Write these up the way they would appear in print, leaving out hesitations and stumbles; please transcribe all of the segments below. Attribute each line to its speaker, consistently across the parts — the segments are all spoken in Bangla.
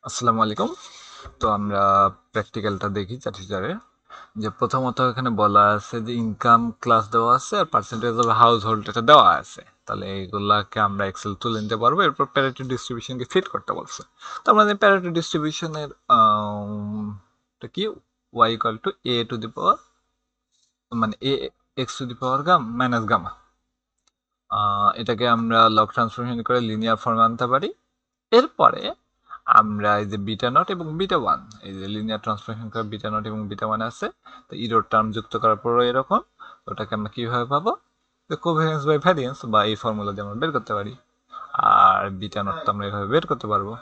Speaker 1: আসসালামু আলাইকুম। তো আমরা প্র্যাকটিক্যালটা দেখি চাটুজারে। যে প্রথমত এখানে বলা আছে যে ইনকাম ক্লাস দেওয়া আছে আর পার্সেন্টেজ অফ হাউস হোল্ড এটা দেওয়া আছে। তাহলে এইগুলাকে আমরা এক্সেল তুলে নিতে পারবো, এরপর প্যারেটো ডিস্ট্রিবিউশনকে ফিট করতে বলছে। তো আমরা প্যারেটো ডিস্ট্রিবিউশনের কি Y equal to A to the power, মানে A X to the power gamma minus gamma, এটাকে আমরা লগ ট্রান্সফরমেশন করে লিনিয়ার ফর্মে আনতে পারি। এরপরে আমরা এই যে বিটা নট এবং বিটা ওয়ান, এই যে লিনিয়ার ট্রান্সফরমেশন করে বিটা নট এবং বিটা ওয়ান আছে, তো ইরোর টার্ম যুক্ত করার পরও এরকম। ওটাকে আমরা কিভাবে পাবো? কোভ্যারিয়েন্স বাই ভ্যারিয়েন্স বা এই ফর্মুলা দিয়ে আমরা বের করতে পারি। আর বিটা নট তো আমরা এভাবে বের করতে পারবো।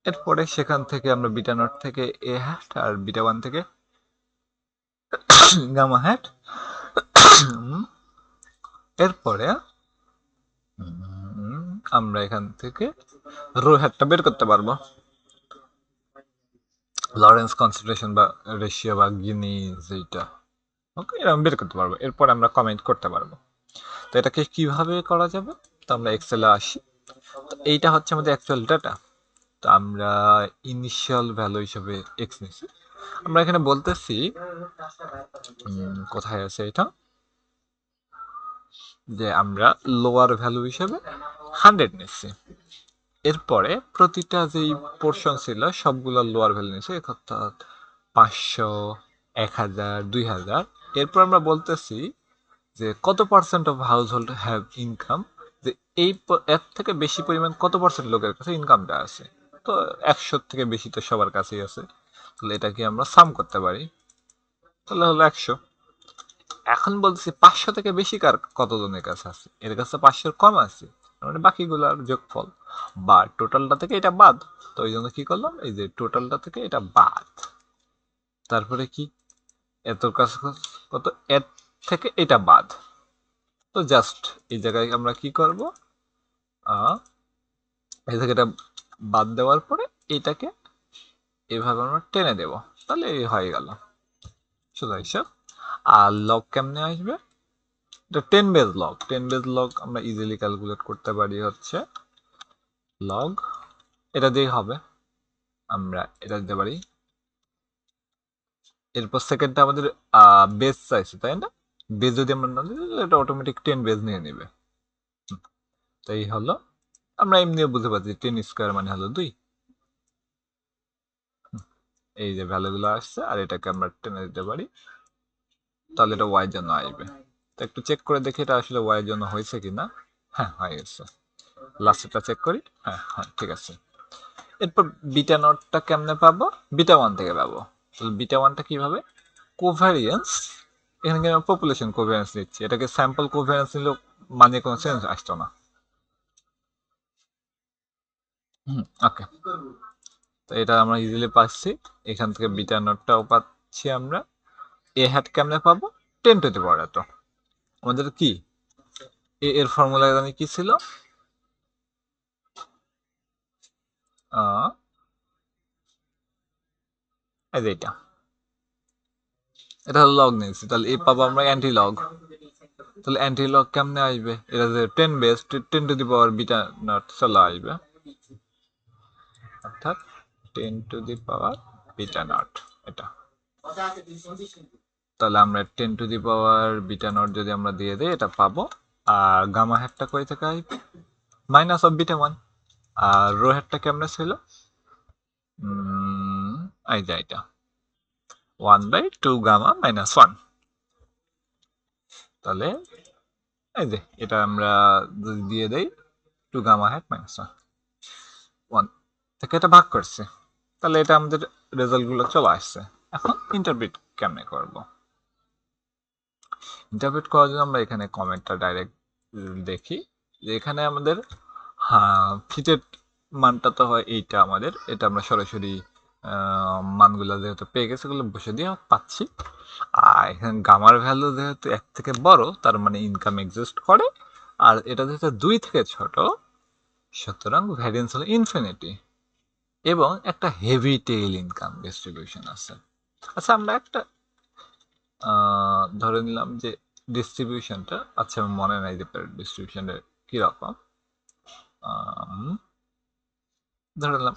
Speaker 1: এরপরে সেখান থেকে আমরা বিটা নট থেকে এ হ্যাট আর বিটা ওয়ান থেকে গামা হ্যাট, এরপরে আমরা এখান থেকে রো হ্যাটটা বের করতে পারবো। লরেন্স কনসেন্ট্রেশন বা রেশিও বা গিনি যেটা, ওকে, এরকম বের করতে পারবো। এরপর আমরা কমেন্ট করতে পারবো। তো এটাকে কিভাবে করা যাবে? তো আমরা এক্সেলে আসি। তো এইটা হচ্ছে আমাদের অ্যাকচুয়াল ডাটা। তো আমরা ইনিশিয়াল ভ্যালু হিসেবে এক্স নিছি। আমরা এখানে বলতেছি কোথায় আছে এটা, যে আমরা লোয়ার ভ্যালু হিসেবে 100 নিচ্ছি। এরপরে প্রতিটা যেই পোর্শন ছিল সবগুলো লোয়ার ভ্যালু নিচ্ছে, অর্থাৎ 500, 1000, 2000। এরপর আমরা বলতেছি যে কত percent of house hold have income, যে এই এর থেকে বেশি পরিমাণ কত পার্সেন্ট লোকের কাছে ইনকামটা আছে। তো 100 থেকে বেশি তো সবার কাছেই আছে, তাহলে এটাকে আমরা সাম করতে পারি। তাহলে হলো 100। এখন বলছি 500 থেকে বেশি কার কতজনের কাছে আছে, এর কাছে 500 কম আছে, মানে বাকিগুলোর যোগফল বা টোটালটা থেকে এটা বাদ। তো এই জন্য কি করলাম, এই যে টোটালটা থেকে এটা বাদ, তারপরে কি এত কাছে কত, এর থেকে এটা বাদ। তো জাস্ট এই জায়গায় আমরা কি করব, এই থেকে এটা বাদ দেওয়ার পরে এটাকে এভাবে আমরা টেনে দেব, তাহলে এই হয়ে গেল সোজা হিসাব। আর লগ কেমনে আসবে? এটা 10 বেজ লগ, 10 বেজ লগ আমরা ইজিলি ক্যালকুলেট করতে পারি হচ্ছে লগ, এটা দিয়েই হবে, আমরা এটা দিতে পারি। এরপর সেকেন্ডটা আমাদের বেজ চাইছে, তাই না? বেজ যদি আমরা না দিই তাহলে এটা অটোমেটিক 10 বেজ নিয়ে নেবে। তো এই হলো, আমরা এমনিও বুঝতে পারছি 10 স্কোয়ার মানে হলো 2। এই যে ভ্যালুগুলো আসছে আর এটাকে আমরা টেনে দিতে পারি, তাহলে এটা ওয়াই জন্য আসবে। তো একটু চেক করে দেখি এটা আসলে ওয়াই জন্য হয়েছে কিনা। হ্যাঁ, হয়ে গেছে। লাস্টেরটা চেক করি। হ্যাঁ হ্যাঁ, ঠিক আছে। এরপর বিটা নটটা কেমনে পাবো? বিটা ওয়ান থেকে পাবো। তাহলে বিটা ওয়ানটা কিভাবে? কোভ্যারিয়েন্স, এখানে কিন্তু পপুলেশন কোভ্যারিয়েন্স নিচ্ছি, এটাকে স্যাম্পল কোভ্যারিয়েন্স নিলেও মানে কোনো সেন্স আসতো না। ওকে, তো এটা আমরা ইজিলি পাচ্ছি। এখান থেকে বিটা নটটাও পাচ্ছি আমরা। এ হ্যাট কেমনে পাবো? 10 টু দি পাওয়ার এত। আমাদের কি এ এর ফর্মুলা জানি কি ছিল? এই যে এটা হলো লগ নিয়েছি, তাহলে এ পাবো আমরা অ্যান্টি লগ। তাহলে অ্যান্টি লগ কেমনে আসবে? এটা যে 10 base, 10 two the power beta not চলে আসবে, অর্থাৎ 10 two the power beta not এটা। তাহলে আমরা 10 two the power beta not যদি আমরা দিয়ে দিই এটা পাবো। আর গামা হেডটা কই থেকে আসবে? Minus of beta one. আর রো হেডটা কেমনে ছিল? এই যে এটা 1/2 গামা মাইনাস 1। তাহলে এই যে এটা আমরা যদি দিয়ে দেই 2 গামা হেড মাইনাস 1 থেকে এটা ভাগ করছে, তাহলে এটা আমাদের রেজাল্ট গুলো চলে আসছে। এখন ইন্টারপ্রিট কেমনে করব? ইন্টারপ্রিট করার জন্য আমরা এখানে কমেন্টটা ডাইরেক্ট দেখি, যে এখানে আমাদের ফিটেড মানটা তো হয় এইটা আমাদের, এটা আমরা সরাসরি মানগুলো যেহেতু পেয়ে গেছে ওগুলো বসে দিয়ে পাচ্ছি। আর এখানে গামার ভ্যালু যেহেতু 1 থেকে বড়, তার মানে ইনকাম এক্সিস্ট করে। আর এটা যেহেতু 2 থেকে ছোট, সুতরাং ভ্যারিয়েন্স হলো ইনফিনিটি এবং একটা হেভি টেইল ইনকাম ডিস্ট্রিবিউশন আছে। আচ্ছা, আমরা একটা ধরে নিলাম যে ডিস্ট্রিবিউশনটা, আচ্ছা আমার মনে নাই যে ডিস্ট্রিবিউশনের কিরকম। ধরে নিলাম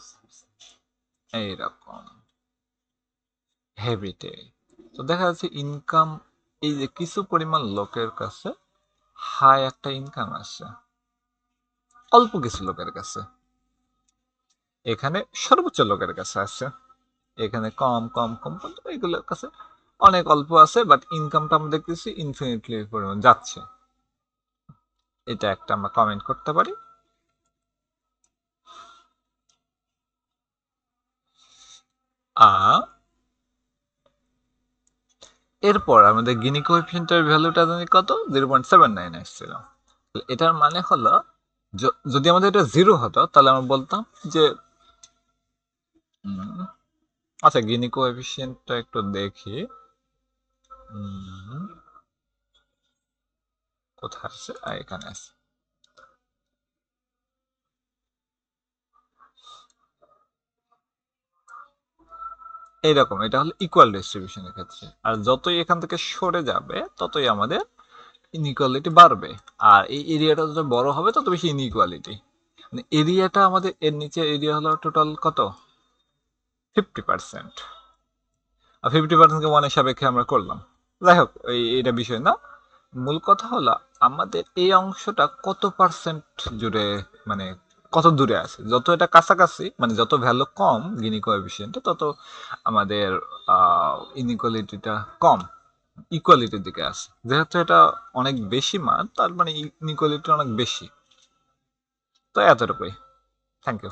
Speaker 1: এইরকম হেবিটে। তো দেখা যাচ্ছে ইনকাম, এই যে কিছু পরিমাণ লোকের কাছে হাই একটা ইনকাম আছে, অল্প কিছু লোকের কাছে, এখানে সর্বোচ্চ লোকের কাছে আছে, এখানে কম কম কম পর্যন্ত এগুলোর কাছে অনেক অল্প আছে, বাট ইনকামটা আমরা দেখতেছি ইনফিনিটলি পরিমাণ যাচ্ছে। এটা একটা আমরা কমেন্ট করতে পারি। এরপর আমাদের গিনি কোএফিসিয়েন্টের ভ্যালুটা জানি কত, 0.79 আসছিল। এটার মানে হলো যদি আমাদের এটা 0 হতো তাহলে আমরা বলতাম যে আচ্ছা গিনি কোএফিসিয়েন্টটা একটু দেখি কোথায় আছে, এখানে আছে। এইরকম, এটা হলো ইকুয়াল ডিস্ট্রিবিউশনের ক্ষেত্রে, আর যতই এখান থেকে সরে যাবে ততই আমাদের ইনইকুয়ালিটি বাড়বে। আর এই এরিয়াটা যত বড় হবে তত বেশি ইনইকুয়ালিটি। মানে এরিয়াটা আমাদের, এর নিচে এরিয়া হলো টোটাল কত, 50%। আর 50%কে 1 সাপেক্ষে আমরা করলাম। যাই হোক, এটা বিষয় না। মূল কথা হলো আমাদের এই অংশটা কত পার্সেন্ট জুড়ে, মানে কত দূরে আছে। যত এটা কাছাকাছি, মানে যত ভ্যালু কম গিনি কোএফিসিয়েন্টে, তত আমাদের ইনইকুয়ালিটিটা কম, ইকুয়ালিটির দিকে আছে। যেহেতু এটা অনেক বেশি মান, তার মানে ইনইকুয়ালিটি অনেক বেশি। তো এতটুকুই। Thank you.